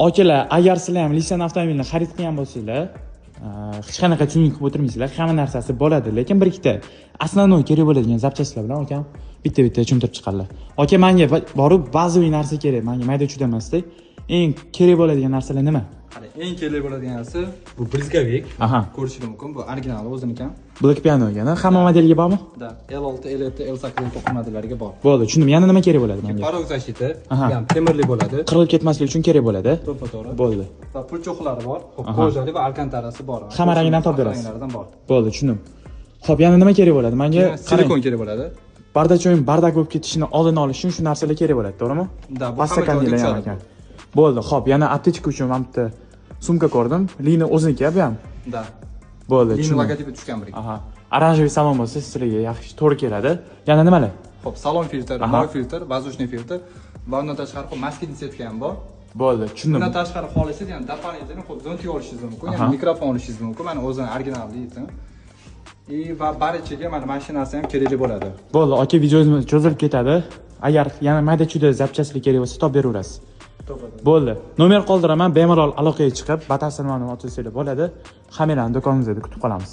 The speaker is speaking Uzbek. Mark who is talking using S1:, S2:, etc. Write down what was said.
S1: Akalar, agar sizlar ham Nissan avtomobilni xarid qilgan bo'lsanglar, hech qanaqa tuning qilib o'tirmaysizlar, hamma narsasi bo'ladi, lekin bir ikkita asosiy kerak bo'ladigan zapchastlar bilan akam bitta tushuntirib chiqarlar. Aka, menga borib bazaviy narsa kerak, menga mayda-chuda emasda. Eng kerak bo'ladigan narsalar nima?
S2: Qara, eng kerak bo'ladigan narsa bu brizgavik. Ko'rishingiz mumkin. Bu original o'ziniki.
S1: Black Piano'ga, hamma modelga bormi?
S2: Da, L6, L7, L8 to'qqiz modellariga bor.
S1: Bo'ldi, tushundim. Yana nima kerak bo'ladi menga?
S2: Porog zashiti, ham temirli bo'ladi.
S1: Qirilib ketmasligi uchun kerak bo'ladi.
S2: To'ppa-to'g'ri.
S1: Bo'ldi.
S2: Va pulchoqlari bor, kojali va alkantarasi bor.
S1: Hamma rangidan topib berasiz.
S2: Ranglaridan bor.
S1: Bo'ldi, tushundim. Xo'p, yana nima kerak bo'ladi? Menga
S2: silikon kerak bo'ladi.
S1: Bardacho'yim bardak bo'lib ketishini oldini olish uchun shu narsalar kerak bo'ladi, to'g'rimi?
S2: Da, bu
S1: pasta kandillar ham ekan. Bo'ldi, xo'p, yana aptechka uchun men bitta sumka ko'rdim. Lini o'ziniki bu ham.
S2: Da.
S1: Bo'ldi,
S2: Lini logotipi tushgan bir.
S1: Oranjiy salon bo'lsa, sizlarga yaxshi to'g'ri keladi. Yana nimalar?
S2: Xo'p, salon filtr, moy filtr, воздушный filtr va undan tashqari maskini setka ham bor.
S1: Bo'ldi, tushundim.
S2: Undan tashqari xohlasangiz, ya'ni doполнительно xo'p, zontik olishingiz mumkin, ya'ni mikrofon olishingiz mumkin. Mana o'zini originalli aytdim. Va barichiga mana mashinasi ham kerakli bo'ladi.
S1: Bo'ldi, aka, videomiz cho'zilib ketadi. Agar yana mayda-chuda zapchastlar kerak bo'lsa, topib beraverasiz. Bo'ldi. Nomer qoldiraman, bemalol aloqaga chiqib, batafsil ma'lumot olsanglar bo'ladi. Hammalarni do'konimizda kutib qolamiz.